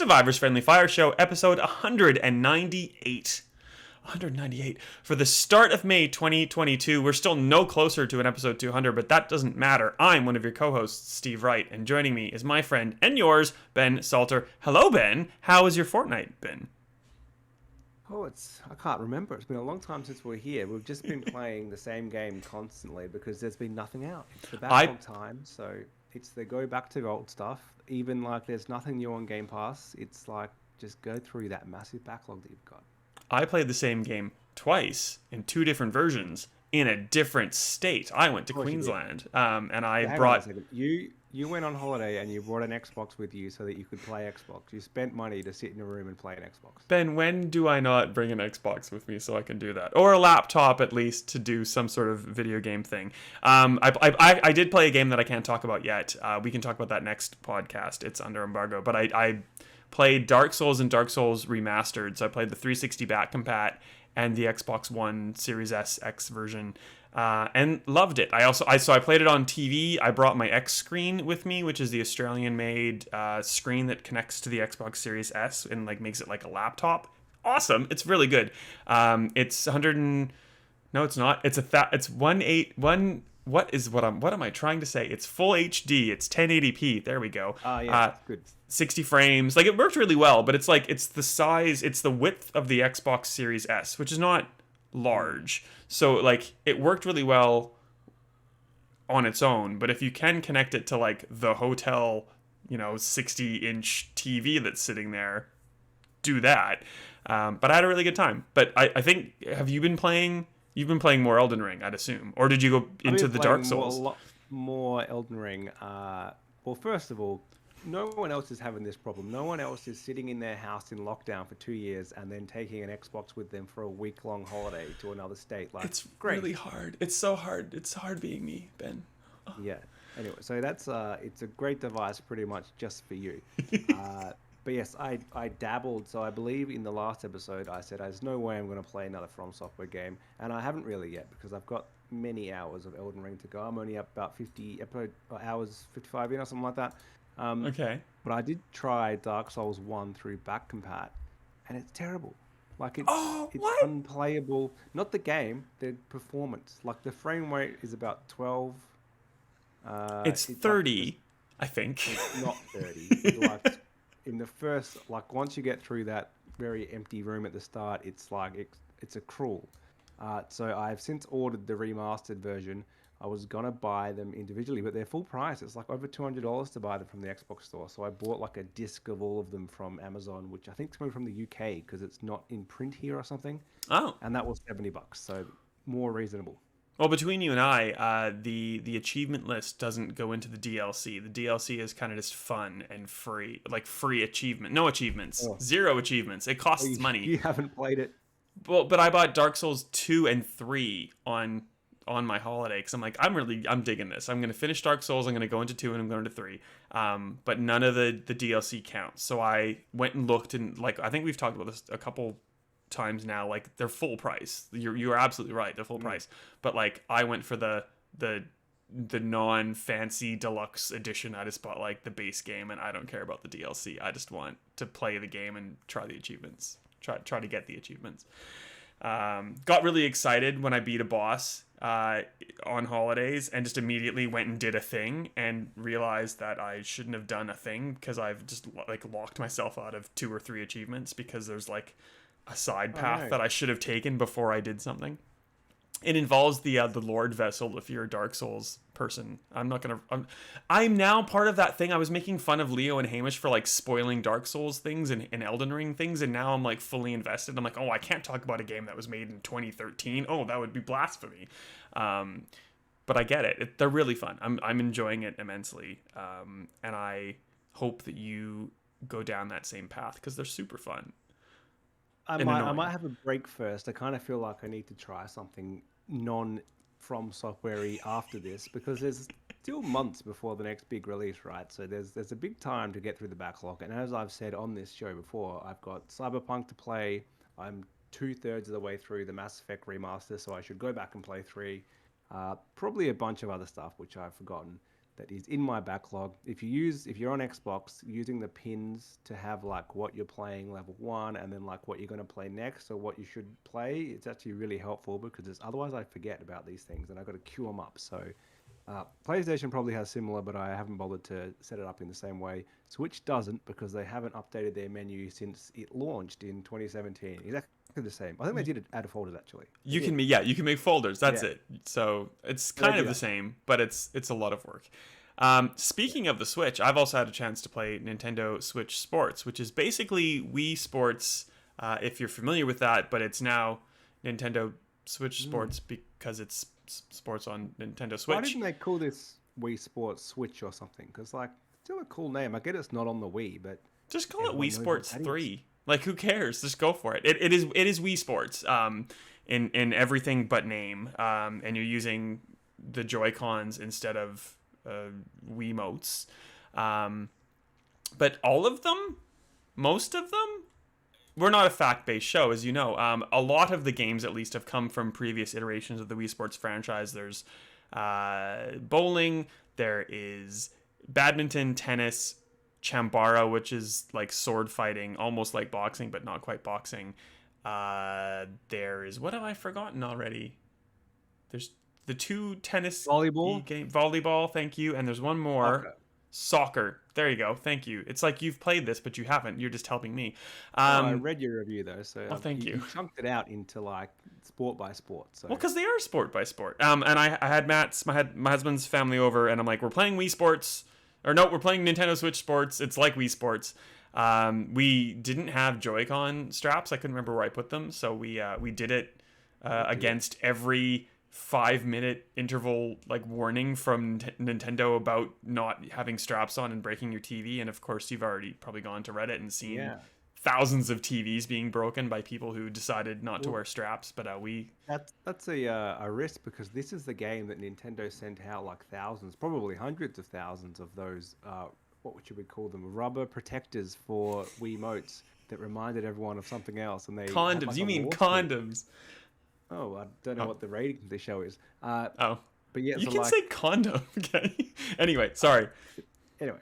Stevivor's Friendly Fire Show, episode 198. 198. For the start of May 2022, we're still no closer to an episode 200, but that doesn't matter. I'm one of your co-hosts, Steve Wright, and joining me is my friend and yours, Ben Salter. Hello, Ben. How has your fortnight been? Oh, I can't remember. It's been a long time since we're here. We've just been playing the same game constantly because there's been nothing out. It's the backlog time, so it's the go back to old stuff. Even like there's nothing new on Game Pass. It's like just go through that massive backlog that you've got. I played the same game twice in two different versions in a different state. I went to Queensland, and I brought... You went on holiday and you brought an Xbox with you so that you could play Xbox. You spent money to sit in a room and play an Xbox. Ben, when do I not bring an Xbox with me so I can do that? Or a laptop, at least, to do some sort of video game thing. I did play a game that I can't talk about yet. We can talk about that next podcast. It's under embargo. But I played Dark Souls and Dark Souls Remastered. So I played the 360 back compat and the Xbox One Series S X version. And loved it. I played it on TV. I brought my X screen with me, which is the Australian-made screen that connects to the Xbox Series S and like makes it like a laptop. Awesome! It's really good. It's 100 and no, it's not. It's it's 181. What am I trying to say? It's full HD. It's 1080p. There we go. Yeah, good. 60 frames. Like it worked really well, but it's the size. It's the width of the Xbox Series S, which is not large, so like it worked really well on its own. But if you can connect it to like the hotel 60-inch TV that's sitting there, do that. But I had a really good time. But I think, you've been playing more Elden Ring, I'd assume, or did you go into the Dark Souls? A lot more Elden Ring. Well, first of all, no one else is having this problem. No one else is sitting in their house in lockdown for 2 years and then taking an Xbox with them for a week-long holiday to another state. Like, it's great. Really hard. It's so hard. It's hard being me, Ben. Oh. Yeah. Anyway, so that's it's a great device pretty much just for you. But yes, I dabbled. So I believe in the last episode I said there's no way I'm going to play another From Software game, and I haven't really yet because I've got many hours of Elden Ring to go. I'm only up about 50 hours, 55 in or something like that. Okay. But I did try Dark Souls 1 through back compat, and it's terrible. Like it's unplayable. Not the game, the performance. Like the frame rate is about 12. It's 30, I think. It's not 30. Like in the first, like once you get through that very empty room at the start, it's like it's a cruel. So I've since ordered the remastered version. I was going to buy them individually, but they're full price. It's like over $200 to buy them from the Xbox store. So I bought like a disc of all of them from Amazon, which I think is coming from the UK because it's not in print here or something. Oh. And that was $70, so more reasonable. Well, between you and I, the achievement list doesn't go into the DLC. The DLC is kind of just fun and free, like free achievement. No achievements. Oh. 0 achievements. It costs money. You haven't played it? Well, but I bought Dark Souls 2 and 3 on my holiday because I'm like, I'm digging this. I'm going to finish Dark Souls. I'm going to go into 2 and I'm going to 3. But none of the DLC counts. So I went and looked, and like, I think we've talked about this a couple times now. Like, they're full price. You're absolutely right. They're full price. But like, I went for the non-fancy deluxe edition. I just bought like the base game, and I don't care about the DLC. I just want to play the game and try the achievements. Try to get the achievements. Got really excited when I beat a boss on holidays, and just immediately went and did a thing and realized that I shouldn't have done a thing because I've just like locked myself out of 2 or 3 achievements because there's like a side path that I should have taken before I did something. It involves the Lord Vessel. If you're a Dark Souls person, I'm now part of that thing. I was making fun of Leo and Hamish for like spoiling Dark Souls things and Elden Ring things, and now I'm like fully invested. I'm like, oh, I can't talk about a game that was made in 2013. Oh, that would be blasphemy. But I get it. They're really fun. I'm enjoying it immensely, and I hope that you go down that same path because they're super fun. I might have a break first. I kind of feel like I need to try something non-From Software-y after this because there's still months before the next big release, right? So there's a big time to get through the backlog. And as I've said on this show before, I've got Cyberpunk to play. I'm 2/3 of the way through the Mass Effect remaster, so I should go back and play 3. Probably a bunch of other stuff which I've forgotten. that is in my backlog. If you're on Xbox, using the pins to have like what you're playing level 1 and then like what you're going to play next or what you should play, it's actually really helpful because otherwise I forget about these things and I've got to queue them up. So PlayStation probably has similar, but I haven't bothered to set it up in the same way. Switch doesn't because they haven't updated their menu since it launched in 2017. Exactly the same. I think they did add folders actually. You can make folders. That's it. So it's kind of the same, but it's a lot of work. Speaking of the Switch, I've also had a chance to play Nintendo Switch Sports, which is basically Wii Sports, if you're familiar with that, but it's now Nintendo Switch Sports because it's sports on Nintendo Switch. Why didn't they call this Wii Sports Switch or something? Because like, still a cool name. I get it's not on the Wii, but just call it Wii Sports 3. Like, who cares? Just go for it. It is Wii Sports in everything but name, and you're using the Joy-Cons instead of Wiimotes. But all of them, most of them, we're not a fact-based show, as you know. A lot of the games, at least, have come from previous iterations of the Wii Sports franchise. There's bowling, there is badminton, tennis, chambara, which is like sword fighting, almost like boxing, but not quite boxing. There is, what have I forgotten already? There's the 2 tennis volleyball, thank you, and there's one more. Soccer. There you go. Thank you. It's like you've played this, but you haven't. You're just helping me. I read your review though, so thank you. You chunked it out into like sport by sport. So. Well, because they are sport by sport. And I had my husband's family over, and I'm like, we're playing Wii Sports, or no, we're playing Nintendo Switch Sports. It's like Wii Sports. We didn't have Joy-Con straps. I couldn't remember where I put them, so we did it against every 5-minute interval like warning from Nintendo about not having straps on and breaking your TV. And of course, you've already probably gone to Reddit and seen thousands of TVs being broken by people who decided not to wear straps. But that's a risk because this is the game that Nintendo sent out like thousands, probably hundreds of thousands of those. What should we call them? Rubber protectors for Wiimotes that reminded everyone of something else. And they condoms. Like, you mean condoms? Oh, I don't know what the rating of the show is. But yeah, you can say condom. Okay. Anyway, sorry. Anyway,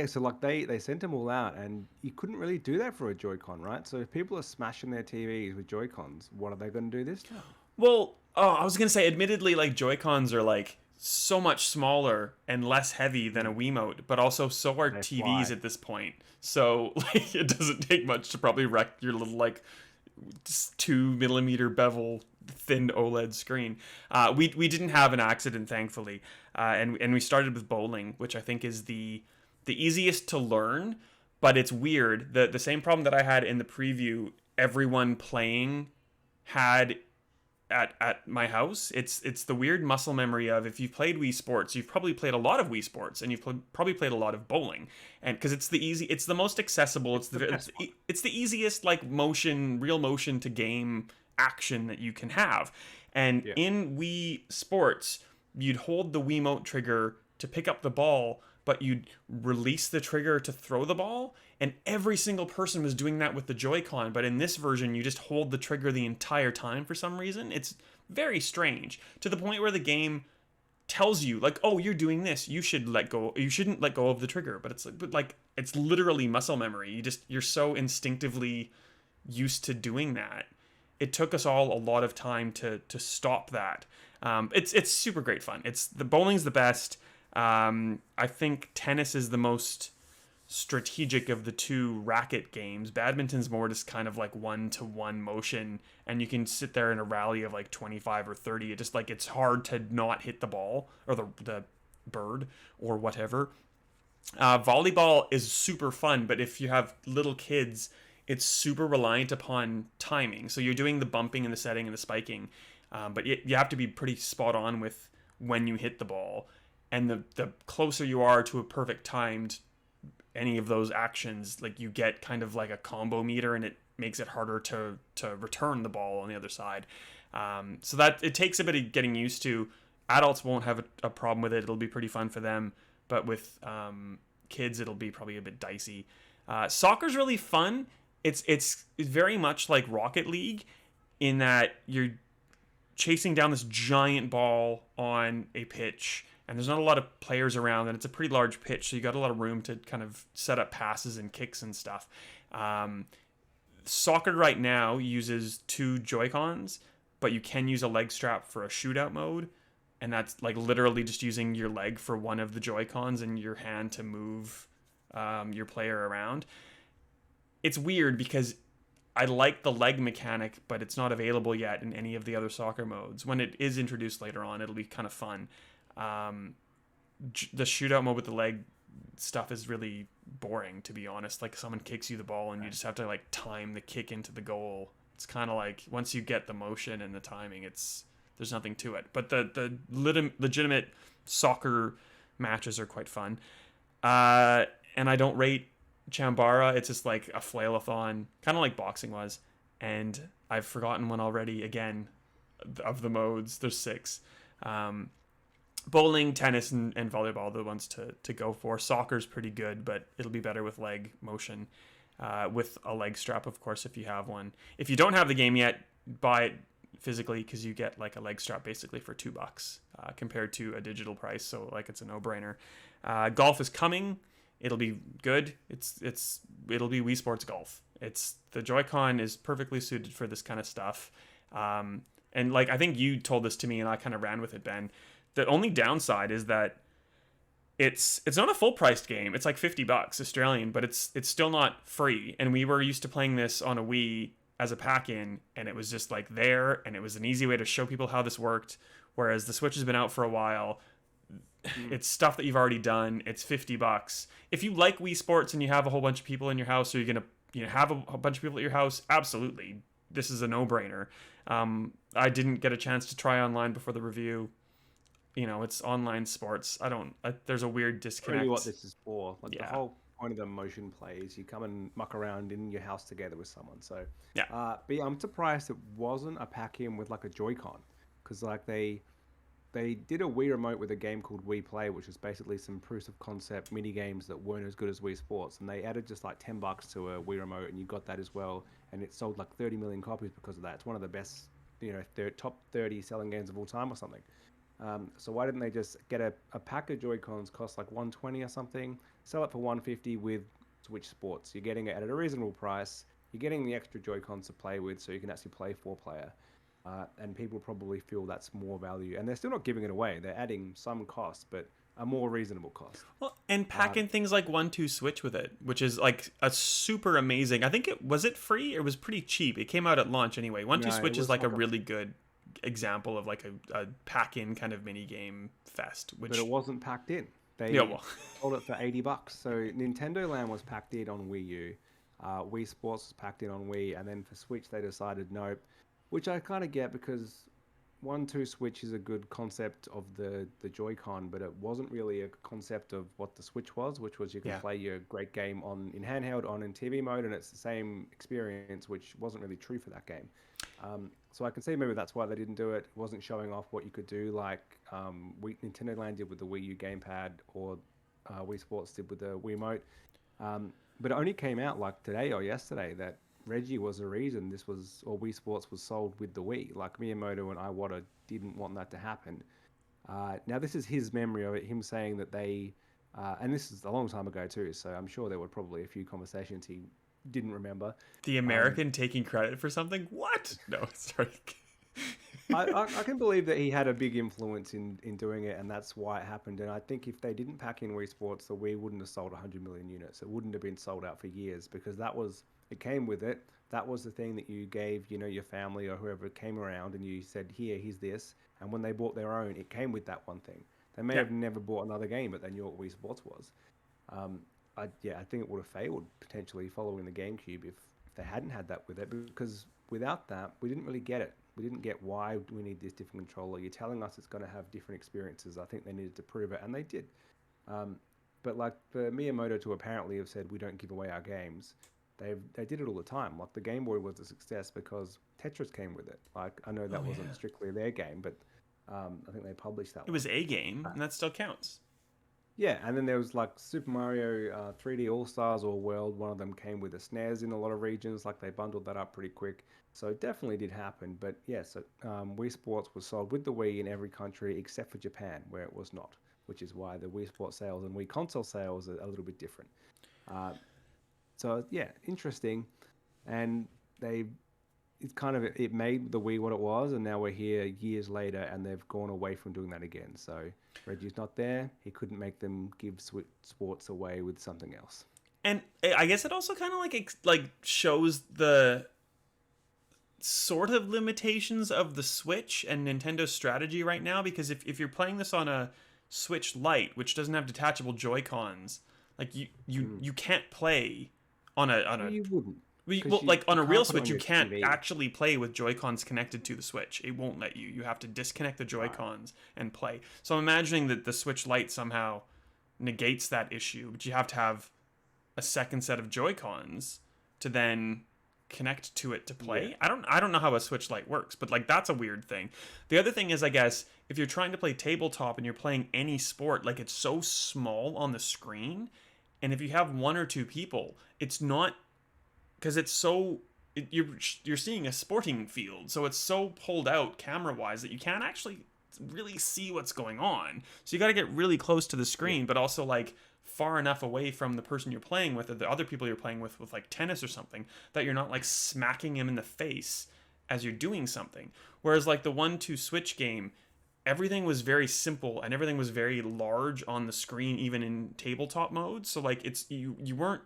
so like they sent them all out, and you couldn't really do that for a Joy-Con, right? So if people are smashing their TVs with Joy-Cons, what are they going to do this time? Well, I was gonna say, admittedly, like Joy-Cons are like so much smaller and less heavy than a Wiimote, but also so are TVs at this point. So like, it doesn't take much to probably wreck your little like 2mm bevel thin OLED screen. We didn't have an accident, thankfully, and we started with bowling, which I think is the easiest to learn, but it's weird. The same problem that I had in the preview, everyone playing had at my house. It's the weird muscle memory of, if you've played Wii Sports, you've probably played a lot of Wii Sports, and you've probably played a lot of bowling, and because it's the most accessible, it's the easiest like real motion to game action that you can have. And in Wii Sports, you'd hold the Wiimote trigger to pick up the ball, but you'd release the trigger to throw the ball, and every single person was doing that with the Joy-Con. But in this version, you just hold the trigger the entire time for some reason. It's very strange, to the point where the game tells you, like, oh, you're doing this, you shouldn't let go of the trigger. But it's literally muscle memory. You're so instinctively used to doing that. It took us all a lot of time to stop that. It's super great fun. The bowling's the best. I think tennis is the most strategic of the 2 racket games. Badminton's more just kind of like 1-to-1 motion, and you can sit there in a rally of like 25 or 30. It just like, it's hard to not hit the ball or the bird or whatever. Volleyball is super fun, but if you have little kids, it's super reliant upon timing. So you're doing the bumping and the setting and the spiking, but you have to be pretty spot on with when you hit the ball. And the closer you are to a perfect timed any of those actions, like, you get kind of like a combo meter, and it makes it harder to return the ball on the other side. So that it takes a bit of getting used to. Adults won't have a problem with it. It'll be pretty fun for them. But with kids, it'll be probably a bit dicey. Soccer's really fun. It's very much like Rocket League in that you're chasing down this giant ball on a pitch, and there's not a lot of players around, and it's a pretty large pitch, so you got a lot of room to kind of set up passes and kicks and stuff. Soccer right now uses 2 Joy-Cons, but you can use a leg strap for a shootout mode, and that's like literally just using your leg for one of the Joy-Cons and your hand to move your player around. It's weird because I like the leg mechanic, but it's not available yet in any of the other soccer modes. When it is introduced later on, it'll be kind of fun. The shootout mode with the leg stuff is really boring, to be honest. Like, someone kicks you the ball and you just have to like time the kick into the goal. It's kind of like, once you get the motion and the timing, there's nothing to it. But the legitimate soccer matches are quite fun. And I don't rate Chambara. It's just like a flail-a-thon, kind of like boxing was. And I've forgotten one already, again, of the modes. There's 6. Bowling, tennis, and volleyball are the ones to go for. Soccer's pretty good, but it'll be better with leg motion. With a leg strap, of course, if you have one. If you don't have the game yet, buy it physically, because you get like a leg strap basically for $2 compared to a digital price. So like, it's a no-brainer. Golf is coming. It'll be good. It'll be Wii Sports Golf. The Joy-Con is perfectly suited for this kind of stuff. And like, I think you told this to me and I kind of ran with it, Ben. The only downside is that it's not a full-priced game. It's like $50 Australian, but it's still not free. And we were used to playing this on a Wii as a pack-in, and it was just like there, and it was an easy way to show people how this worked. Whereas the Switch has been out for a while. It's stuff that you've already done. It's $50. If you like Wii Sports and you have a whole bunch of people in your house, or you're gonna have a bunch of people at your house, absolutely, this is a no-brainer. I didn't get a chance to try online before the review. It's online sports. There's a weird disconnect. Really, what this is for? Like, yeah. The whole point of the motion play is you come and muck around in your house together with someone. So yeah. But yeah, I'm surprised it wasn't a pack-in with like a Joy-Con, because like they did a Wii remote with a game called Wii Play, which is basically some proof of concept mini games that weren't as good as Wii Sports, and they added just like $10 to a Wii remote, and you got that as well, and it sold like 30 million copies because of that. It's one of the best, top 30 selling games of all time or something. So why didn't they just get a pack of Joy-Cons, cost like $120 or something, sell it for $150 with Switch Sports? You're getting it at a reasonable price. You're getting the extra Joy-Cons to play with, so you can actually play 4-player. And people probably feel that's more value. And they're still not giving it away. They're adding some cost, but a more reasonable cost. Well, and pack in things like 1-2 Switch with it, which is like a super amazing. I think was it free? It was pretty cheap. It came out at launch anyway. 1-2 Switch is like a really good example of like a pack-in kind of mini game fest. But it wasn't packed in. They sold it for $80. So Nintendo Land was packed in on Wii U. Wii Sports was packed in on Wii, and then for Switch they decided nope. Which I kind of get, because 1-2 Switch is a good concept of the Joy-Con, but it wasn't really a concept of what the Switch was, which was you can play your great game in handheld, in TV mode, and it's the same experience, which wasn't really true for that game. So I can see maybe that's why they didn't do it. It wasn't showing off what you could do, like Nintendo Land did with the Wii U gamepad, or Wii Sports did with the Wiimote. But it only came out like today or yesterday that Reggie was the reason Wii Sports was sold with the Wii. Like, Miyamoto and Iwata didn't want that to happen. Now, this is his memory of it, him saying that they, and this is a long time ago too, so I'm sure there were probably a few conversations he didn't remember. The American taking credit for something? What? No, sorry. I can believe that he had a big influence in doing it, and that's why it happened. And I think if they didn't pack in Wii Sports, the Wii wouldn't have sold 100 million units. It wouldn't have been sold out for years, because it came with it. That was the thing that you gave, your family or whoever came around, and you said, here's this. And when they bought their own, it came with that one thing. They may have never bought another game, but they knew what Wii Sports was. I think it would have failed potentially following the GameCube if they hadn't had that with it, because without that, we didn't really get it. We didn't get why we need this different controller. You're telling us it's going to have different experiences. I think they needed to prove it, and they did. But like, for Miyamoto to apparently have said we don't give away our games, they did it all the time. Like, the Game Boy was a success because Tetris came with it. Like, I know that wasn't strictly their game, but I think they published that. It was a game, and that still counts. Yeah, and then there was like Super Mario 3D All-Stars or World. One of them came with the SNES in a lot of regions. Like, they bundled that up pretty quick. So it definitely did happen. But yeah, so Wii Sports was sold with the Wii in every country except for Japan, where it was not. which is why the Wii Sports sales and Wii console sales are a little bit different. Uh, so yeah, interesting, and it made the Wii what it was, and now we're here years later, and they've gone away from doing that again. So Reggie's not there; he couldn't make them give sports away with something else. And I guess it also kind of like shows the sort of limitations of the Switch and Nintendo's strategy right now, because if you're playing this on a Switch Lite, which doesn't have detachable Joy-Cons, like you can't play on a You wouldn't. well, like on a real can't put it on Switch, you your can't TV. actually play with Joy-Cons connected to the Switch. It won't let you. You have to disconnect the Joy-Cons and play. So I'm imagining that the Switch Lite somehow negates that issue, but you have to have a second set of Joy-Cons to then connect to it to play. Yeah. I don't know how a Switch Lite works, but like that's a weird thing. The other thing is, I guess, if you're trying to play tabletop and you're playing any sport, like it's so small on the screen, and if you have one or two people, it's not, because it's so you're seeing a sporting field, so it's so pulled out camera wise that you can't actually really see what's going on. So you got to get really close to the screen, but also like far enough away from the person you're playing with or the other people you're playing with like tennis or something, that you're not like smacking him in the face as you're doing something. Whereas like the 1-2 Switch game, everything was very simple and everything was very large on the screen, even in tabletop mode. So like it's you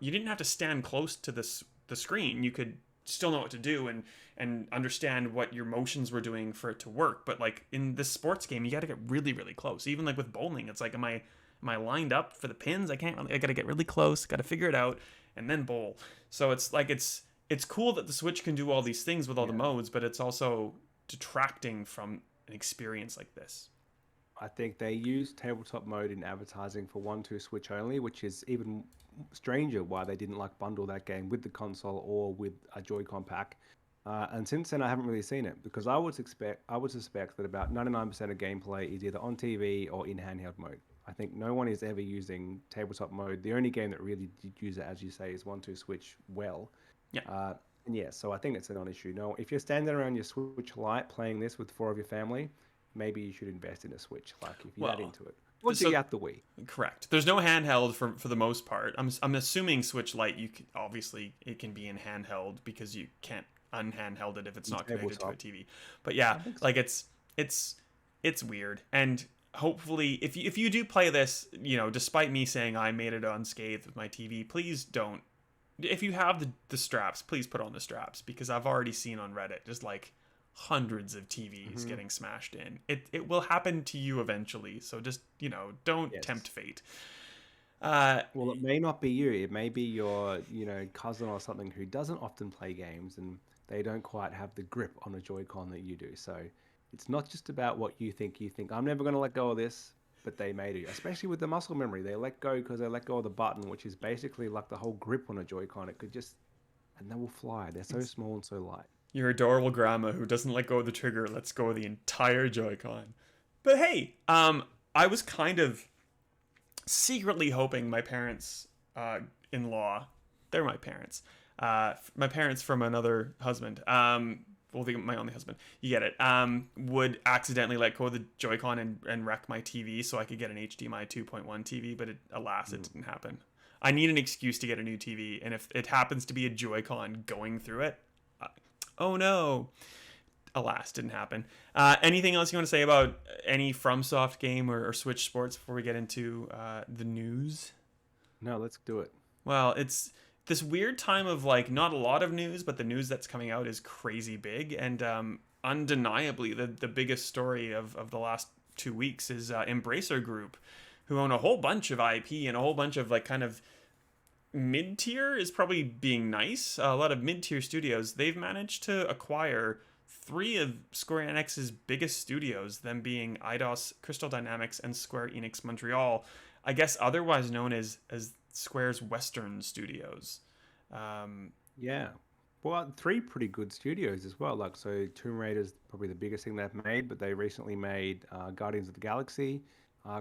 didn't have to stand close to the screen. You could still know what to do and understand what your motions were doing for it to work. But like in this sports game, you got to get really, really close. Even like with bowling, it's like, am I lined up for the pins? I got to get really close, got to figure it out, and then bowl. So it's like it's cool that the Switch can do all these things with all the modes, but it's also detracting from an experience like this. I think they use tabletop mode in advertising for 1-2 Switch only, which is even stranger why they didn't like bundle that game with the console or with a Joy-Con pack. And since then, I haven't really seen it, because I would suspect that about 99% of gameplay is either on TV or in handheld mode. I think no one is ever using tabletop mode. The only game that really did use it, as you say, is 1-2 Switch well. Yeah. And yeah, so I think it's a non-issue. No, if you're standing around your Switch Lite playing this with 4 of your family, maybe you should invest in a Switch, like if you're that into it. Once you get the Wii. Correct. There's no handheld for the most part. I'm assuming Switch Lite, obviously it can be in handheld, because you can't unhandheld it if it's not connected to a TV. But yeah, like it's weird. And hopefully if you do play this, despite me saying I made it unscathed with my TV, please don't. If you have the straps, please put on the straps, because I've already seen on Reddit just like hundreds of TVs getting smashed in. It will happen to you eventually. So just, don't tempt fate. Well, it may not be you. It may be your, cousin or something who doesn't often play games, and they don't quite have the grip on a Joy-Con that you do. So it's not just about what you think. You think, I'm never going to let go of this, but they may do. Especially with the muscle memory. They let go because they let go of the button, which is basically like the whole grip on a Joy-Con. It could just, and they will fly. They're so small and so light. Your adorable grandma who doesn't let go of the trigger lets go of the entire Joy-Con. But hey, I was kind of secretly hoping my parents in-law, they're my parents from another husband, my only husband, you get it, would accidentally let go of the Joy-Con and wreck my TV so I could get an HDMI 2.1 TV, but alas, it didn't happen. I need an excuse to get a new TV, and if it happens to be a Joy-Con going through it, oh no. Alas, didn't happen. Anything else you want to say about any FromSoft game or Switch Sports before we get into the news? No, let's do it. Well, it's this weird time of like not a lot of news, but the news that's coming out is crazy big. And undeniably, the biggest story of the last 2 weeks is Embracer Group, who own a whole bunch of IP and a whole bunch of like kind of mid-tier is probably being nice. A lot of mid-tier studios. They've managed to acquire 3 of Square Enix's biggest studios, them being Eidos, Crystal Dynamics, and Square Enix Montreal. I guess otherwise known as Square's Western Studios. Yeah. Well, 3 pretty good studios as well. Like, so Tomb Raider's probably the biggest thing they've made, but they recently made Guardians of the Galaxy.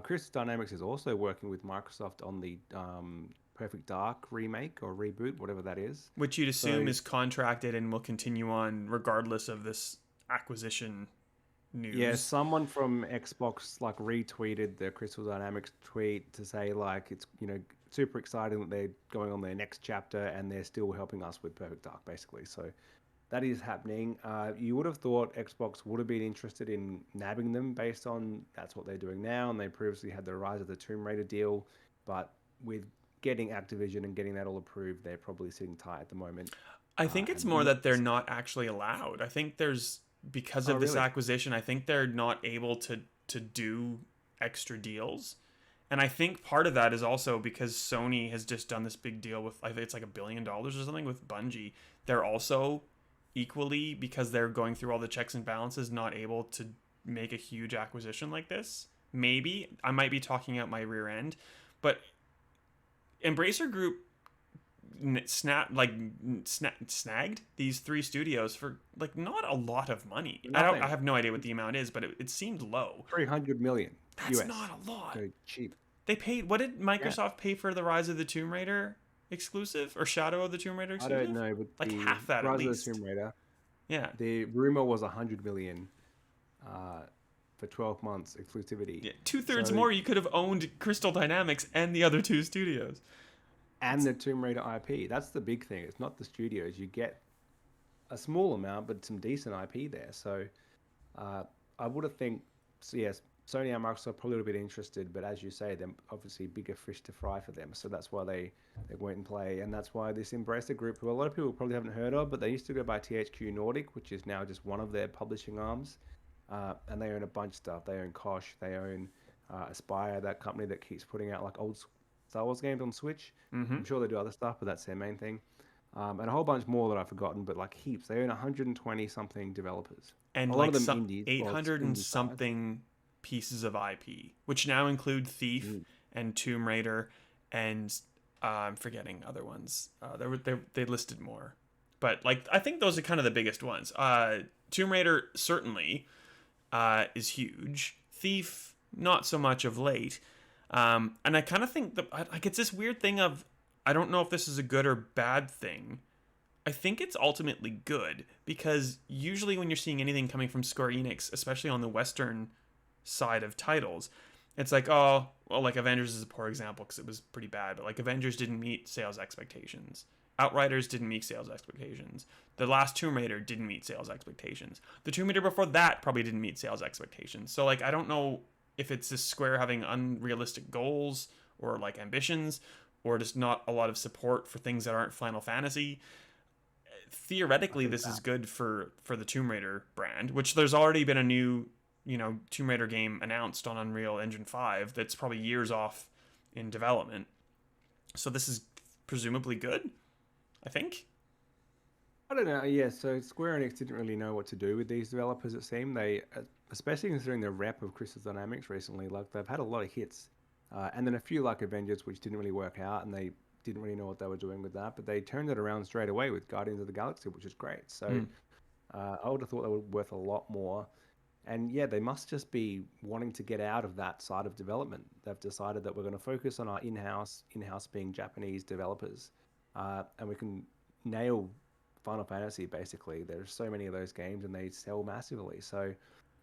Crystal Dynamics is also working with Microsoft on the Perfect Dark remake or reboot, whatever that is. Which you'd assume is contracted and will continue on regardless of this acquisition Yeah, news. someone from Xbox like retweeted the Crystal Dynamics tweet to say like it's super exciting that they're going on their next chapter and they're still helping us with Perfect Dark basically. So that is happening. You would have thought Xbox would have been interested in nabbing them based on that's what they're doing now, and they previously had the Rise of the Tomb Raider deal, but with getting Activision and getting that all approved, they're probably sitting tight at the moment. I think it's And more that they're not actually allowed. I think there's because oh of this really? acquisition, I think they're not able to do extra deals. And I think part of that is also because Sony has just done this big deal with I think it's like $1 billion or something with Bungie. They're also equally because they're going through all the checks and balances not able to make a huge acquisition like this. Maybe I might be talking out my rear end, but Embracer Group snagged these three studios for like not a lot of money. Nothing. I have no idea what the amount is, but it seemed low. 300 million That's US. not a lot. So cheap. They paid what did Yeah. Microsoft pay for the Rise of the Tomb Raider exclusive or Shadow of the Tomb Raider I exclusive? don't know, but Like the half that at Rise of the least. Tomb Raider, Yeah. the rumor was 100 million uh, for 12 months exclusivity. Yeah, 2/3 So, more you could have owned Crystal Dynamics and the other two studios. and the Tomb Raider IP. That's the big thing. It's not the studios. You get a small amount, but some decent IP there. So uh, I would have think, so yes, Sony and Microsoft probably would have been interested, but as you say, they're obviously bigger fish to fry for them. So that's why they went and play, and that's why this Embracer Group, who a lot of people probably haven't heard of, but they used to go by THQ Nordic, which is now just one of their publishing arms, and they own a bunch of stuff. They own Koch, they own Aspire, that company that keeps putting out like old Star Wars games on Switch. Mm-hmm. I'm sure they do other stuff, but that's their main thing. And a whole bunch more that I've forgotten, but like heaps. They own 120 something developers. And A lot like of them some indies. Well, it's 800 and indie side. something pieces of IP, which now include Thief Mm. and Tomb Raider, and I'm forgetting other ones. They listed more, but like I think those are kind of the biggest ones. Tomb Raider certainly is huge. Thief not so much of late, and I kind of think that like it's this weird thing of I don't know if this is a good or bad thing. I think it's ultimately good because usually when you're seeing anything coming from Square Enix, especially on the Western side of titles, it's like, oh, well, like Avengers is a poor example because it was pretty bad, but like Avengers didn't meet sales expectations. Outriders didn't meet sales expectations. The last Tomb Raider didn't meet sales expectations. The Tomb Raider before that probably didn't meet sales expectations. So like I don't know if it's this Square having unrealistic goals or like ambitions or just not a lot of support for things that aren't Final Fantasy. Theoretically this is good for the Tomb Raider brand, which there's already been a new Tomb Raider game announced on Unreal Engine 5 that's probably years off in development. So this is presumably good, I think. I don't know. Yeah, so Square Enix didn't really know what to do with these developers. It seemed they, especially considering the rep of Crystal Dynamics recently, like they've had a lot of hits, and then a few like Avengers which didn't really work out, and they didn't really know what they were doing with that. But they turned it around straight away with Guardians of the Galaxy, which is great. So I would have thought they were worth a lot more. And yeah, they must just be wanting to get out of that side of development. They've decided that we're going to focus on our in-house being Japanese developers, and we can nail Final Fantasy. Basically, there's so many of those games, and they sell massively. So,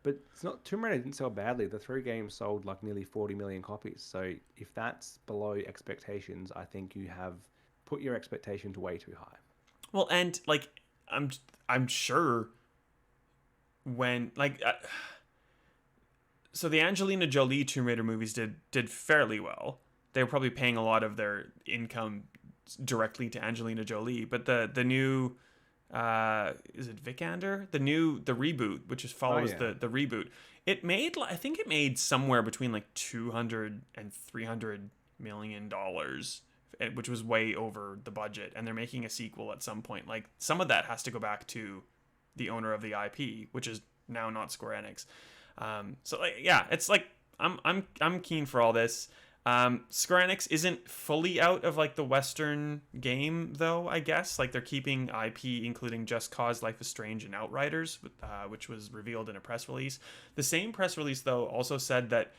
but it's not Tomb Raider didn't sell badly. The three games sold like nearly 40 million copies. So if that's below expectations, I think you have put your expectations way too high. Well, and like I'm sure when like so the Angelina Jolie Tomb Raider movies did fairly well. They were probably paying a lot of their income directly to Angelina Jolie, but the new is it Vikander? The reboot, which is follows the reboot. It made I think it made somewhere between like 200 and 300 million dollars, which was way over the budget, and they're making a sequel at some point. Like some of that has to go back to the owner of the IP, which is now not Square Enix. So like, yeah, it's like I'm keen for all this. Square Enix isn't fully out of like the Western game though, I guess. Like they're keeping IP, including Just Cause, Life is Strange, and Outriders, which was revealed in a press release. The same press release though also said that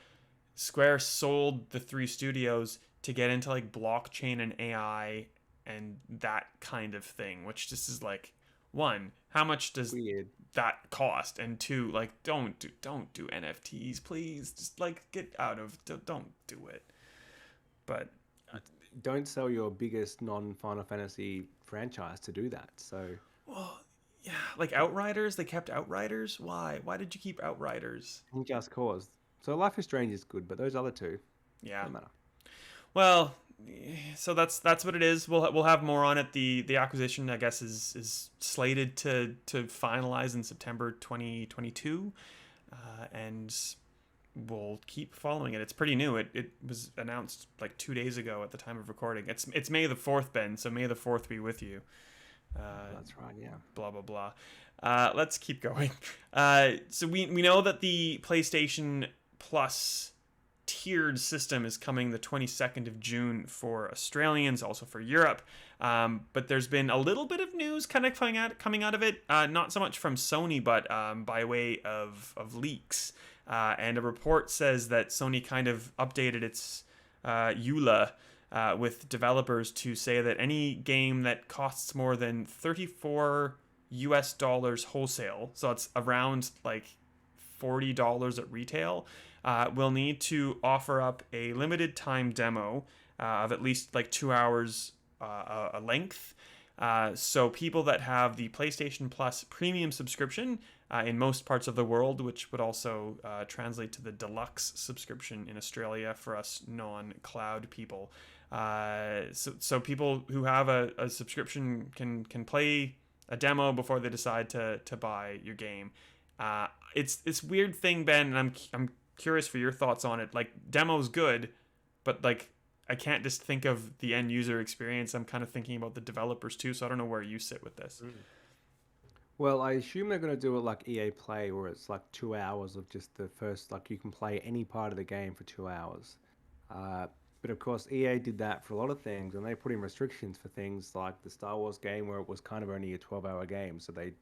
Square sold the three studios to get into like blockchain and AI and that kind of thing, which just is like, One, how much does Weird. that cost? And two, like don't do NFTs, please. Just like get out of don't do it. But Don't sell your biggest non-Final Fantasy franchise to do that. So well, yeah, like Outriders, they kept Outriders. Why? Why did you keep Outriders? Just Cause. So Life is Strange is good, but those other two Yeah. don't matter. Well, so that's what it is. We'll have more on it. The acquisition, I guess, is slated to finalize in September 2022, and we'll keep following it. It's pretty new. It was announced like 2 days ago at the time of recording. It's May the 4th, Ben. So May the 4th be with you. That's right. Yeah. Blah blah blah. Let's keep going. So we know that the PlayStation Plus tiered system is coming the 22nd of June for Australians, also for Europe. But there's been a little bit of news kind of coming out of it, not so much from Sony, but by way of leaks. And a report says that Sony kind of updated its EULA with developers to say that any game that costs more than $34 wholesale, so it's around like $40 at retail, will need to offer up a limited time demo of at least like 2 hours a length. So people that have the PlayStation Plus premium subscription in most parts of the world, which would also translate to the deluxe subscription in Australia for us non-cloud people. So people who have a subscription can play a demo before they decide to buy your game. It's this weird thing, Ben, and I'm curious for your thoughts on it. Like, demo's good, but like I can't just think of the end user experience. I'm kind of thinking about the developers too, so I don't know where you sit with this. Well, I assume they're going to do it like EA Play, where it's like 2 hours of just the first, like you can play any part of the game for 2 hours. But of course, EA did that for a lot of things, and they put in restrictions for things like the Star Wars game, where it was kind of only a 12-hour game, so they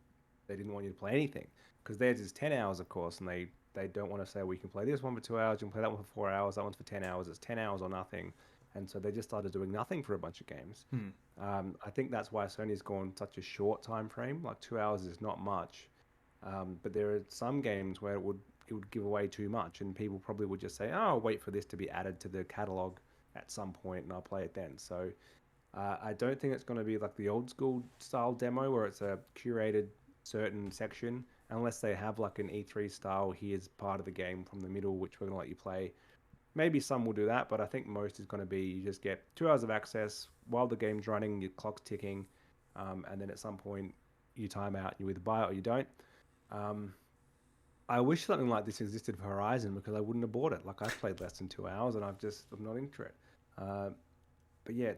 didn't want you to play anything. Because theirs is 10 hours, of course, and they don't want to say, we can play this one for 2 hours, you can play that one for 4 hours, that one's for 10 hours. It's 10 hours or nothing. And so they just started doing nothing for a bunch of games. I think that's why Sony's gone such a short time frame. Like 2 hours is not much. But there are some games where it would give away too much, and people probably would just say, "Oh, I'll wait for this to be added to the catalog at some point, and I'll play it then." So I don't think it's going to be like the old school style demo where it's a curated certain section, unless they have like an E3 style. Here's part of the game from the middle, which we're going to let you play. Maybe some will do that, but I think most is going to be you just get 2 hours of access while the game's running, your clock's ticking, and then at some point you time out. You either buy it or you don't. I wish something like this existed for Horizon, because I wouldn't have bought it. Like, I've played less than 2 hours and I'm not into it. But yeah,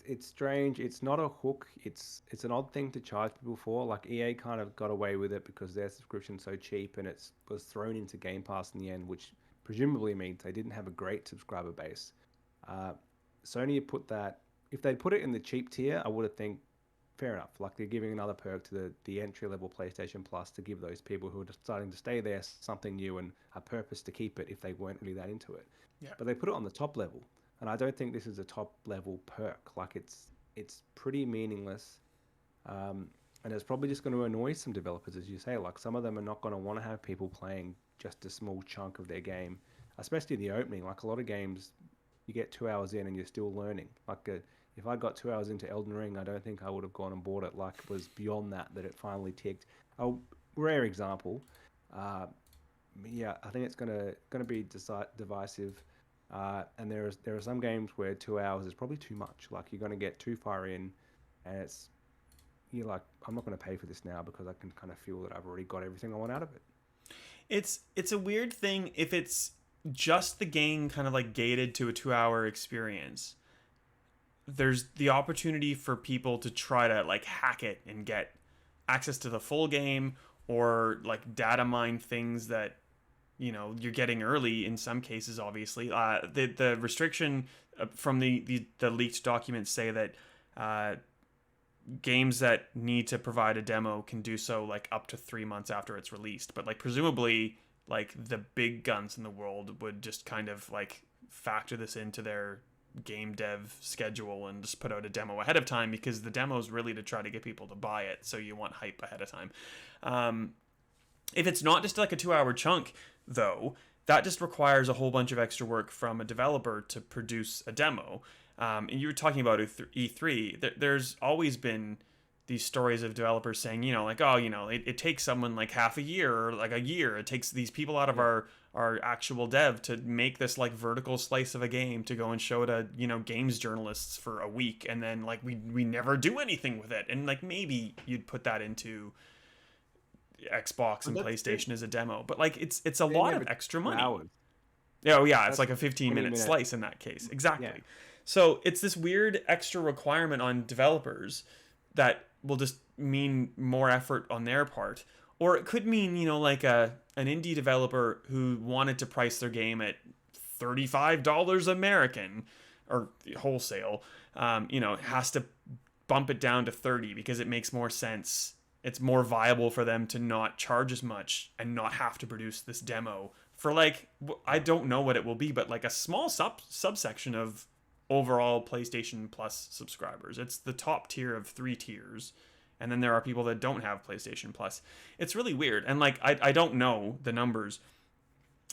it's strange. It's not a hook. It's an odd thing to charge people for. Like, EA kind of got away with it because their subscription's so cheap, and it was thrown into Game Pass in the end, which presumably means they didn't have a great subscriber base. Sony put that, if they'd put it in the cheap tier, I would have think fair enough. Like, they're giving another perk to the entry level PlayStation Plus to give those people who are starting to stay there something new and a purpose to keep it if they weren't really that into it. Yeah. But they put it on the top level, and I don't think this is a top level perk. Like, it's pretty meaningless. And it's probably just going to annoy some developers, as you say. Like, some of them are not going to want to have people playing just a small chunk of their game, especially in the opening. Like, a lot of games, you get 2 hours in and you're still learning. Like, if I got 2 hours into Elden Ring, I don't think I would have gone and bought it. Like, it was beyond that it finally ticked. A rare example. Yeah, I think it's gonna be divisive. And there are some games where 2 hours is probably too much. Like, you're gonna get too far in, and you're like, I'm not gonna pay for this now because I can kind of feel that I've already got everything I want out of it. It's a weird thing if it's just the game kind of like gated to a 2 hour experience. There's the opportunity for people to try to like hack it and get access to the full game, or like data mine things that you're getting early in some cases. Obviously, the restriction from the leaked documents say that games that need to provide a demo can do so like up to 3 months after it's released. But like, presumably, like the big guns in the world would just kind of like factor this into their game dev schedule and just put out a demo ahead of time, because the demo is really to try to get people to buy it. So you want hype ahead of time. If it's not just like a 2-hour chunk, though, that just requires a whole bunch of extra work from a developer to produce a demo. And you were talking about E3. There's always been these stories of developers saying, like, oh, it takes someone like half a year or like a year. It takes these people out of our actual dev to make this like vertical slice of a game to go and show to, games journalists for a week. And then like we never do anything with it. And like maybe you'd put that into Xbox and PlayStation as a demo. But like it's a lot of extra money. Hours. Oh yeah, it's like a 15-minute slice in that case. Exactly. Yeah. So it's this weird extra requirement on developers that will just mean more effort on their part. Or it could mean, like an indie developer who wanted to price their game at $35 American or wholesale, has to bump it down to 30 because it makes more sense. It's more viable for them to not charge as much and not have to produce this demo for like, I don't know what it will be, but like a small subsection of overall PlayStation Plus subscribers. It's the top tier of 3 tiers. And then there are people that don't have PlayStation Plus. It's really weird. And like, I don't know the numbers,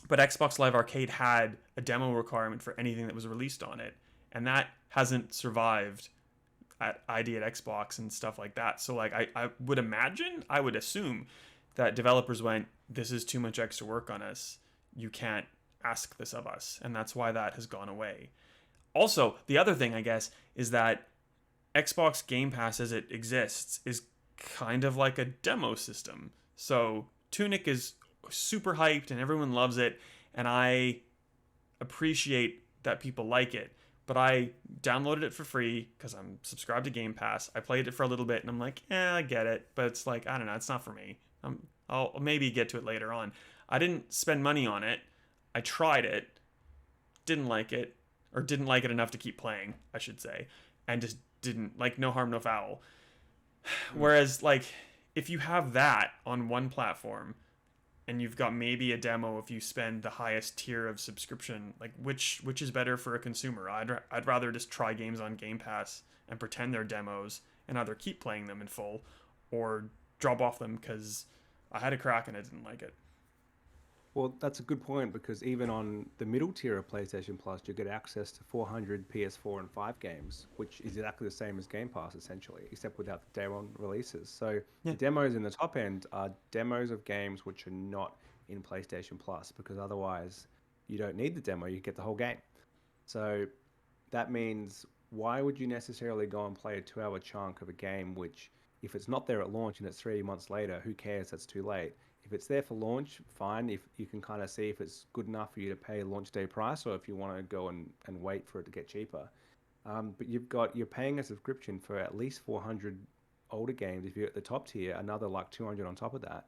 but Xbox Live Arcade had a demo requirement for anything that was released on it. And that hasn't survived at ID at Xbox and stuff like that. So like, I would assume that developers went, this is too much extra work on us. You can't ask this of us. And that's why that has gone away. Also, the other thing, I guess, is that Xbox Game Pass as it exists is kind of like a demo system. So Tunic is super hyped and everyone loves it. And I appreciate that people like it. But I downloaded it for free because I'm subscribed to Game Pass. I played it for a little bit and I'm like, I get it. But it's like, I don't know, it's not for me. I'll maybe get to it later on. I didn't spend money on it. I tried it. Didn't like it. Or didn't like it enough to keep playing, I should say. And just didn't, like, no harm, no foul. Whereas, like, if you have that on one platform and you've got maybe a demo if you spend the highest tier of subscription, like, which is better for a consumer? I'd rather just try games on Game Pass and pretend they're demos and either keep playing them in full or drop off them because I had a crack and I didn't like it. Well, that's a good point, because even on the middle tier of PlayStation Plus, you get access to 400 PS4 and 5 games, which is exactly the same as Game Pass, essentially, except without the day one releases. So the demos in the top end are demos of games which are not in PlayStation Plus, because otherwise you don't need the demo, you get the whole game. So that means, why would you necessarily go and play a 2-hour chunk of a game which, if it's not there at launch and it's 3 months later, who cares? That's too late. If it's there for launch, fine. If you can kind of see if it's good enough for you to pay launch day price, or if you want to go and wait for it to get cheaper. But you're paying a subscription for at least 400 older games. If you're at the top tier, another like 200 on top of that.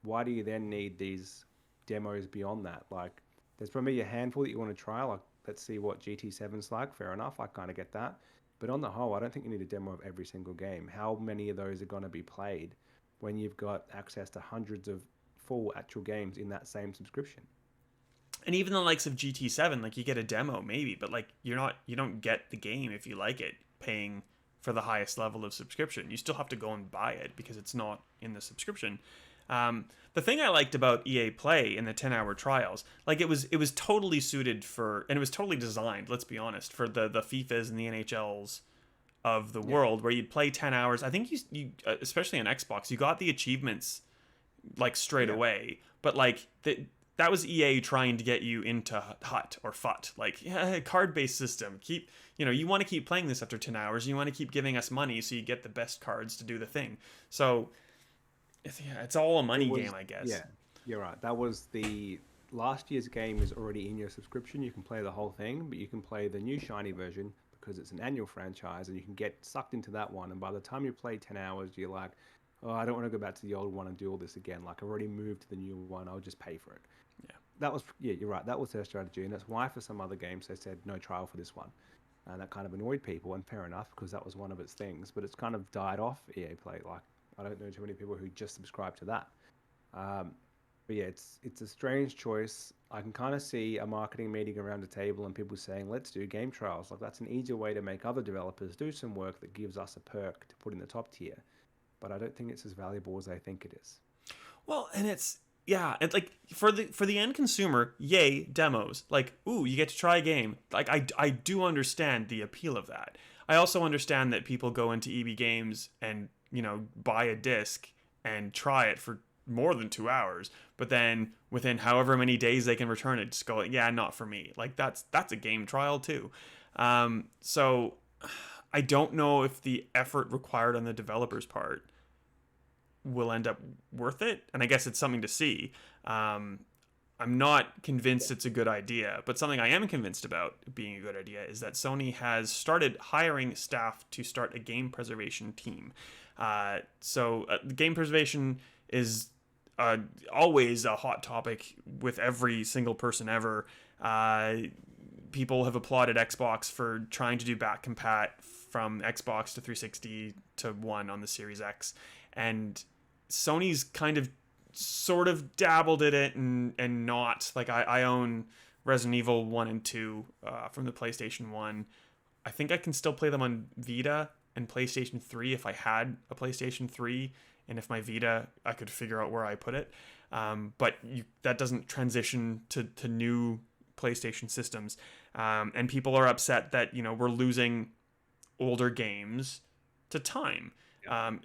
Why do you then need these demos beyond that? Like, there's probably a handful that you want to try. Like, let's see what GT7's like. Fair enough. I kind of get that. But on the whole, I don't think you need a demo of every single game. How many of those are going to be played when you've got access to hundreds of full actual games in that same subscription? And even the likes of GT7, like, you get a demo maybe, but like you don't get the game if you like it paying for the highest level of subscription. You still have to go and buy it because it's not in the subscription. The thing I liked about EA Play in the 10-hour trials, like, it was totally suited for, and it was totally designed, let's be honest, for the FIFAs and the NHLs of the world, where you'd play 10 hours. I think you especially on Xbox, you got the achievements like straight away, but like that was EA trying to get you into HUT or FUT, like, card-based system. You want to keep playing this after 10 hours. You want to keep giving us money so you get the best cards to do the thing. So it's all a money game, I guess. Yeah, you're right. That was the last year's game is already in your subscription. You can play the whole thing, but you can play the new shiny version because it's an annual franchise, and you can get sucked into that one. And by the time you play 10 hours, you're like, oh, I don't want to go back to the old one and do all this again. Like, I've already moved to the new one. I'll just pay for it. You're right. That was their strategy. And that's why for some other games, they said no trial for this one. And that kind of annoyed people, and fair enough, because that was one of its things. But it's kind of died off EA Play. Like, I don't know too many people who just subscribe to that. But But yeah, it's a strange choice. I can kind of see a marketing meeting around a table and people saying, "Let's do game trials." Like that's an easier way to make other developers do some work that gives us a perk to put in the top tier. But I don't think it's as valuable as I think it is. Well, and it's yeah, it's like for the end consumer, yay, demos. Like, ooh, you get to try a game. Like I do understand the appeal of that. I also understand that people go into EB Games and, buy a disc and try it for more than 2 hours, but then within however many days they can return it, just go, yeah, not for me. Like that's a game trial too. So I don't know if the effort required on the developer's part will end up worth it, and I guess it's something to see. I'm not convinced it's a good idea, but something I am convinced about being a good idea is that Sony has started hiring staff to start a game preservation team. So game preservation is always a hot topic with every single person ever. People have applauded Xbox for trying to do back compat from Xbox to 360 to One on the Series X, and Sony's kind of sort of dabbled in it and not. Like I own Resident Evil 1 and 2 from the PlayStation 1. I think I can still play them on Vita and PlayStation 3 if I had a PlayStation 3, and if my Vita, I could figure out where I put it. But that doesn't transition to new PlayStation systems. And people are upset that, we're losing older games to time.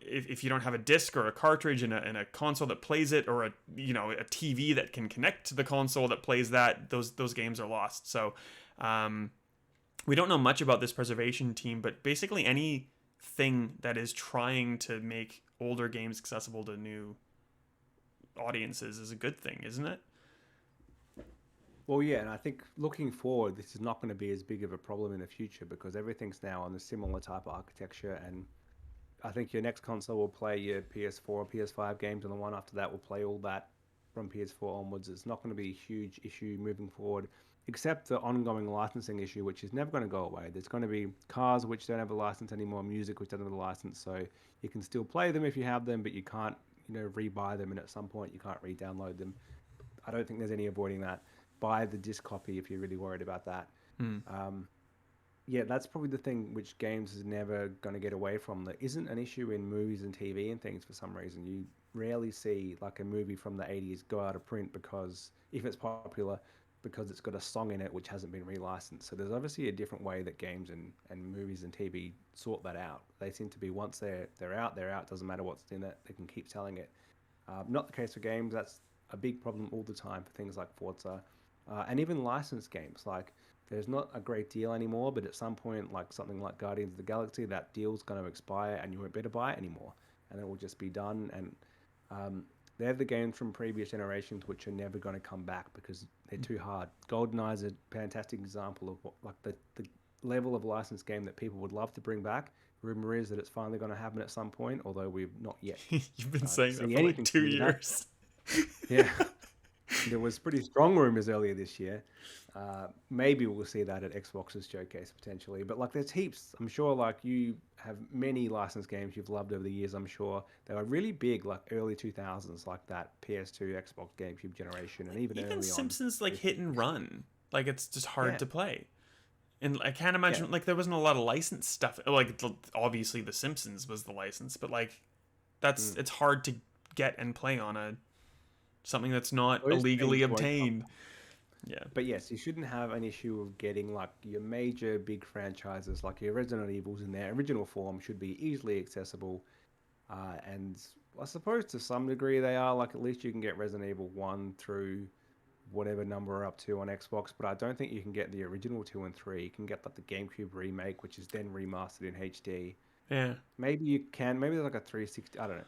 If you don't have a disc or a cartridge and a console that plays it, or a TV that can connect to the console that plays that, those games are lost. So we don't know much about this preservation team, but basically anything that is trying to make older games accessible to new audiences is a good thing, isn't it? Well, yeah, and I think looking forward, this is not going to be as big of a problem in the future because everything's now on a similar type of architecture, and I think your next console will play your PS4 or PS5 games, and the one after that will play all that from PS4 onwards. It's not going to be a huge issue moving forward, except the ongoing licensing issue, which is never going to go away. There's going to be cars which don't have a license anymore, music which doesn't have a license, so you can still play them if you have them, but you can't, rebuy them, and at some point you can't re-download them. I don't think there's any avoiding that. Buy the disc copy if you're really worried about that. Yeah, that's probably the thing which games is never going to get away from. There isn't an issue in movies and TV and things for some reason. You rarely see like a movie from the 80s go out of print because, if it's popular, because it's got a song in it which hasn't been relicensed. So there's obviously a different way that games and movies and TV sort that out. They seem to be, once they're out, they're out. Doesn't matter what's in it. They can keep selling it. Not the case for games. That's a big problem all the time for things like Forza. And even licensed games. Like, there's not a great deal anymore, but at some point, like something like Guardians of the Galaxy, that deal's going to expire and you won't be able to buy it anymore. And it will just be done. And they're the games from previous generations which are never going to come back because they're too hard. GoldenEye is a fantastic example of what, like the level of licensed game that people would love to bring back. Rumor is that it's finally going to happen at some point, although we've not yet. You've been saying that for like 2 years. Yeah. There was pretty strong rumors earlier this year. Maybe we'll see that at Xbox's showcase potentially. But like, there's heaps. I'm sure like you have many licensed games you've loved over the years. I'm sure they were really big, like early 2000s, like that PS2, Xbox, GameCube generation, and even early Simpsons like hit and run. Like, it's just hard to play. And I can't imagine like there wasn't a lot of licensed stuff. Like, obviously The Simpsons was the license, but like it's hard to get and play on something that's not illegally obtained. Yeah. But yes, you shouldn't have an issue of getting like your major big franchises, like your Resident Evils in their original form, should be easily accessible. And I suppose to some degree they are. Like, at least you can get Resident Evil 1 through whatever number we're up to on Xbox, but I don't think you can get the original 2 and 3. You can get like the GameCube remake, which is then remastered in HD. Yeah. Maybe you can. Maybe there's like a 360. I don't know.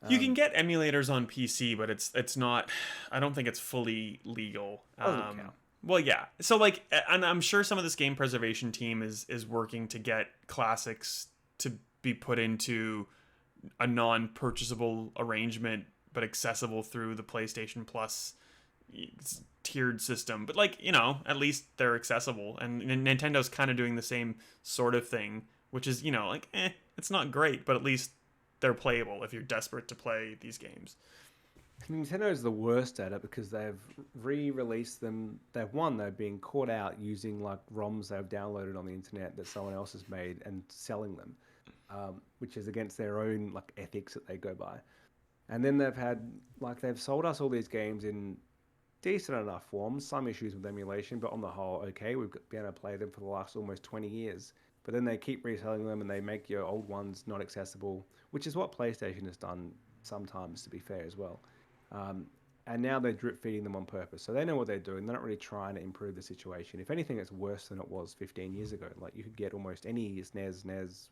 You can get emulators on PC, but it's not. I don't think it's fully legal. Doesn't count. Well, yeah. So like, and I'm sure some of this game preservation team is working to get classics to be put into a non-purchasable arrangement, but accessible through the PlayStation Plus tiered system. But like, at least they're accessible, and Nintendo's kind of doing the same sort of thing, which is like, it's not great, but at least they're playable if you're desperate to play these games. Nintendo's the worst at it because they've re-released them. They've been caught out using like ROMs they've downloaded on the internet that someone else has made and selling them, which is against their own like ethics that they go by. And then they've sold us all these games in decent enough forms, some issues with emulation, but on the whole, okay, been able to play them for the last almost 20 years. But then they keep reselling them and they make your old ones not accessible, which is what PlayStation has done sometimes, to be fair, as well. Um, and now they're drip feeding them on purpose. So they know what they're doing. They're not really trying to improve the situation. If anything, it's worse than it was 15 years ago. Like you could get almost any SNES, NES,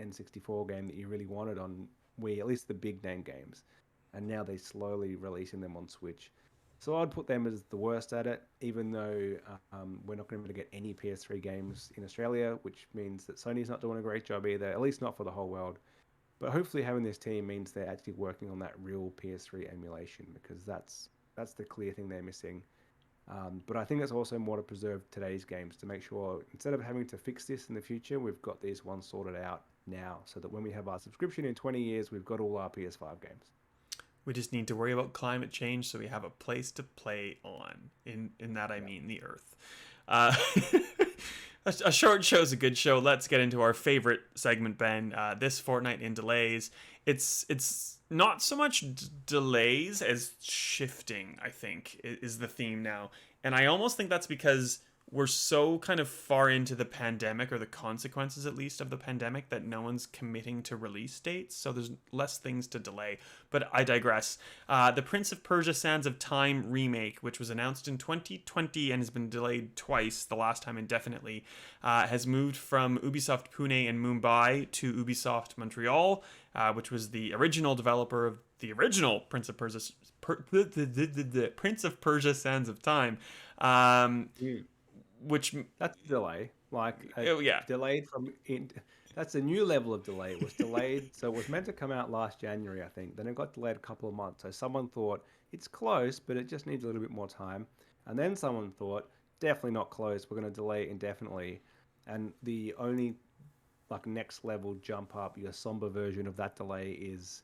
N64 game that you really wanted on Wii, at least the big name games. And now they're slowly releasing them on Switch. So I'd put them as the worst at it, even though we're not going to get any PS3 games in Australia, which means that Sony's not doing a great job either, at least not for the whole world. But hopefully having this team means they're actually working on that real PS3 emulation, because that's the clear thing they're missing. But I think it's also more to preserve today's games, to make sure instead of having to fix this in the future, we've got these ones sorted out now, so that when we have our subscription in 20 years, we've got all our PS5 games. We just need to worry about climate change so we have a place to play on. In that I mean the Earth. A short show is a good show. Let's get into our favorite segment, Ben. This fortnight in delays. It's not so much delays as shifting, I think, is the theme now. And I almost think that's because we're so kind of far into the pandemic, or the consequences at least of the pandemic, that no one's committing to release dates, so there's less things to delay. But I digress. The Prince of Persia Sands of Time remake, which was announced in 2020 and has been delayed twice, the last time indefinitely, has moved from Ubisoft Pune and Mumbai to Ubisoft Montreal, which was the original developer of the original Prince of Persia Sands of Time. Which That's a delay, yeah, delayed that's a new level of delay. It was delayed, so it was meant to come out last January, I think. Then it got delayed a couple of months. So someone thought it's close, but it just needs a little bit more time. And then someone thought definitely not close. We're going to delay it indefinitely. And the only like next level jump up, your somber version of that delay is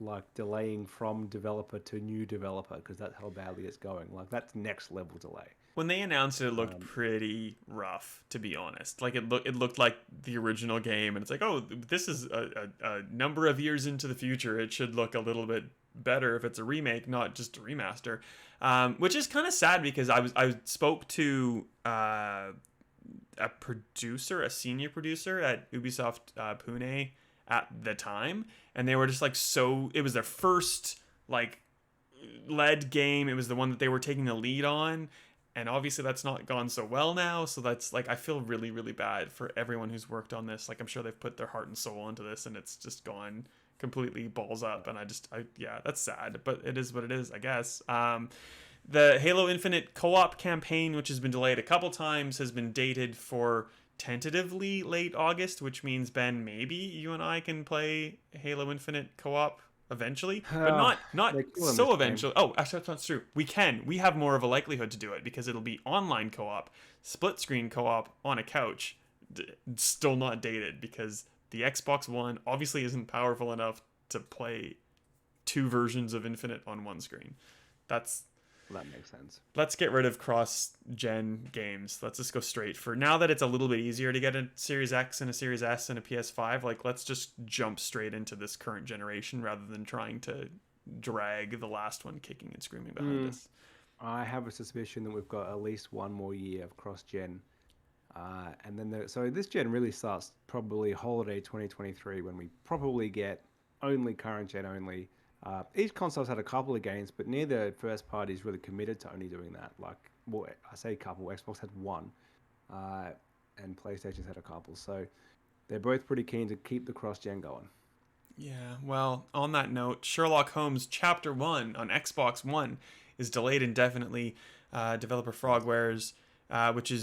like delaying from developer to new developer, because that's how badly it's going. Like that's next level delay. when they announced it, it looked pretty rough, to be honest. Like it looked like the original game, and it's like, oh, this is a number of years into the future. It should look a little bit better if it's a remake, not just a remaster. Which is kind of sad, because I spoke to a senior producer at Ubisoft Pune at the time, and they were just like, so it was their first like led game. It was the one that they were taking the lead on. And obviously that's not gone so well now. So that's like, I feel really, really bad for everyone who's worked on this. Like, I'm sure they've put their heart and soul into this, and it's just gone completely balls up. And yeah, that's sad, but it is what it is, I guess. The Halo Infinite co-op campaign, which has been delayed a couple times, has been dated for tentatively late August, which means, Ben, maybe you and I can play Halo Infinite co-op eventually, but not so eventually. Oh, actually, that's not true. We have more of a likelihood to do it, because it'll be online co-op, split screen co-op on a couch. Still not dated, because the Xbox One obviously isn't powerful enough to play two versions of Infinite on one screen. That makes sense. Let's get rid of cross-gen games. Let's just go straight for now that it's a little bit easier to get a Series X and a Series S and a PS5. Like, let's just jump straight into this current generation rather than trying to drag the last one kicking and screaming behind us. I have a suspicion that we've got at least one more year of cross-gen. And then so this gen really starts probably holiday 2023, when we probably get only current gen only. Each console's had a couple of games, but neither first party is really committed to only doing that. Like, well, I say couple. Xbox had one, and PlayStation's had a couple. So they're both pretty keen to keep the cross-gen going. Yeah, well, on that note, Sherlock Holmes Chapter 1 on Xbox One is delayed indefinitely. Developer Frogwares, which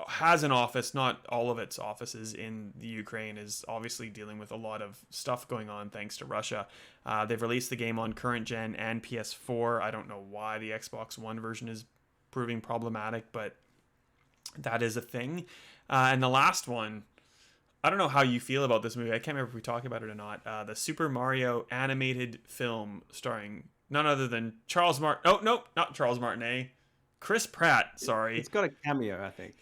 has an office, not all of its offices in the Ukraine, is obviously dealing with a lot of stuff going on thanks to Russia. They've released the game on current gen and PS4. I don't know why the Xbox One version is proving problematic, but that is a thing. And the last one, I don't know how you feel about this movie. I can't remember if we talked about it or not. The Super Mario animated film starring none other than Charles Martin. Oh, no, not Charles Martinet. Chris Pratt, sorry. It's got a cameo, I think.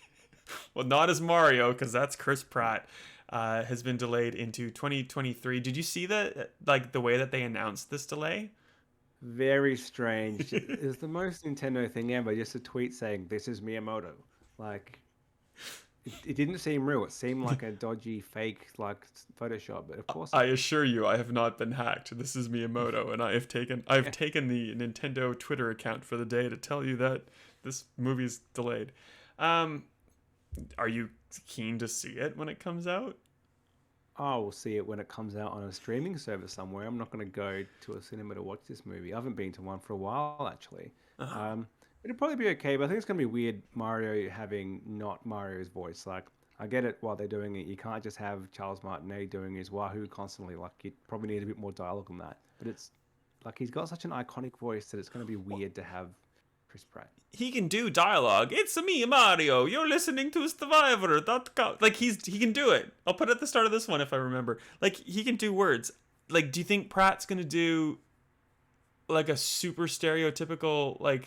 Well, not as Mario, because that's Chris Pratt. Has been delayed into 2023. Did you see the way that they announced this delay? Very strange. It's the most Nintendo thing ever. Just a tweet saying, "This is Miyamoto." Like, it didn't seem real. It seemed like a dodgy fake, like Photoshop. But of course, I assure you, I have not been hacked. This is Miyamoto, and I've taken the Nintendo Twitter account for the day to tell you that this movie's delayed. Are you keen to see it when it comes out? I will see it when it comes out on a streaming service somewhere. I'm not going to go to a cinema to watch this movie. I haven't been to one for a while, actually. Uh-huh. It'll probably be okay, but I think it's going to be weird Mario having not Mario's voice. Like, I get it while they're doing it. You can't just have Charles Martinet doing his Wahoo constantly. Like, you probably need a bit more dialogue than that. But it's like he's got such an iconic voice that it's going to be weird to have Chris Pratt. He can do dialogue. It's me, Mario. You're listening to Stevivor.com. Like, he can do it. I'll put it at the start of this one if I remember. Like, he can do words. Like, do you think Pratt's gonna do like a super stereotypical like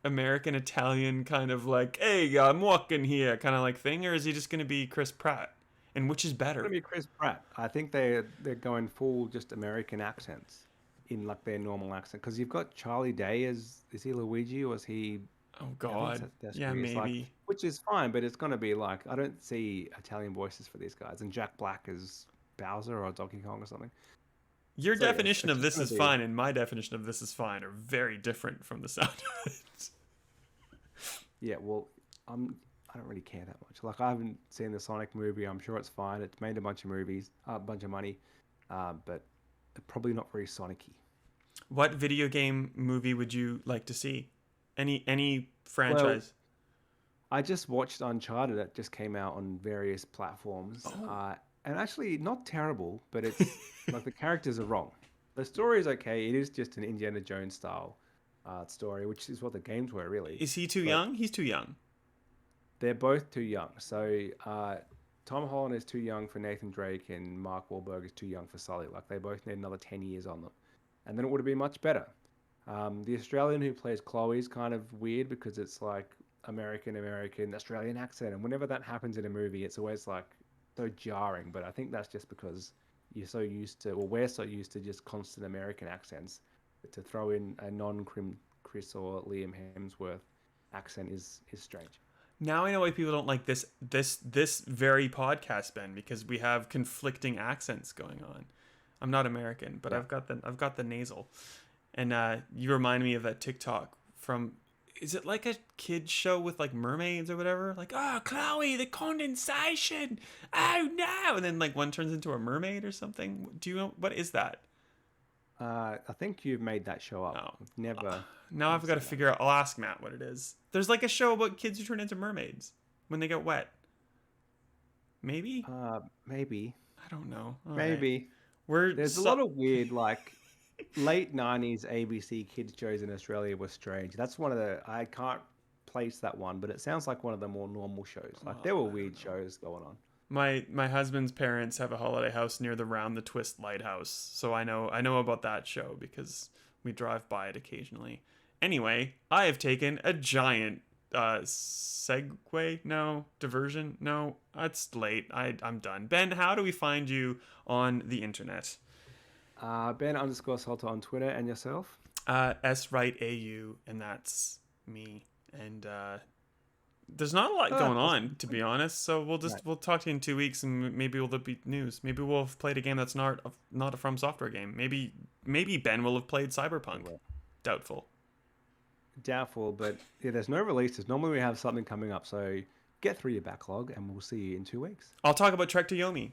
American Italian kind of like, hey, I'm walking here kind of like thing, or is he just gonna be Chris Pratt? And which is better? It's going to be Chris Pratt. I think they're going full just American accents in like their normal accent, because you've got Charlie Day as, is he Luigi or is he? Oh God, yeah, maybe. Like, which is fine, but it's gonna be like, I don't see Italian voices for these guys, and Jack Black is Bowser or Donkey Kong or something. Your definition of this is fine and my definition of this is fine are very different from the sound of it. Yeah, well, I don't really care that much. Like, I haven't seen the Sonic movie. I'm sure it's fine. It's made a bunch of movies, a bunch of money, but probably not very Sonic-y. What video game movie would you like to see? Any franchise? Well, I just watched Uncharted. That just came out on various platforms, and actually not terrible, but it's like the characters are wrong. The story is okay. It is just an Indiana Jones style story, which is what the games were really. Is he too young? He's too young. They're both too young. So Tom Holland is too young for Nathan Drake, and Mark Wahlberg is too young for Sully. Like, they both need another 10 years on them, and then it would have been much better. The Australian who plays Chloe is kind of weird because it's like American Australian accent, and whenever that happens in a movie, it's always like so jarring. But I think that's just because you're so used to, or we're so used to, just constant American accents. To throw in a non-Chris or Liam Hemsworth accent is strange. Now I know why people don't like this very podcast, Ben, because we have conflicting accents going on. I'm not American, but yeah. I've got the nasal. And you remind me of that TikTok from, is it like a kid's show with like mermaids or whatever? Like, oh, Chloe, the condensation. Oh no! And then like one turns into a mermaid or something. Do you know what is that? I think you've made that show up. No. Never. Now I've got to figure out. I'll ask Matt what it is. There's like a show about kids who turn into mermaids when they get wet. Maybe. Maybe. I don't know. All maybe. Right. There's a lot of weird like late 90s ABC kids shows in Australia were strange. That's one of the, I can't place that one, but it sounds like one of the more normal shows. Like, there were weird shows going on. My husband's parents have a holiday house near the Round the Twist Lighthouse, so I know about that show because we drive by it occasionally. Anyway, I have taken a giant diversion. No, it's late. I'm done. Ben, how do we find you on the internet? Ben_Salter on Twitter, and yourself? SWrightAU, and that's me. And there's not a lot going on, to be honest. So we'll talk to you in 2 weeks, and maybe there'll be news. Maybe we'll have played a game that's not a From Software game. Maybe Ben will have played Cyberpunk. Doubtful, but yeah, there's no releases. Normally we have something coming up, so get through your backlog, and we'll see you in 2 weeks. I'll talk about Trek to Yomi.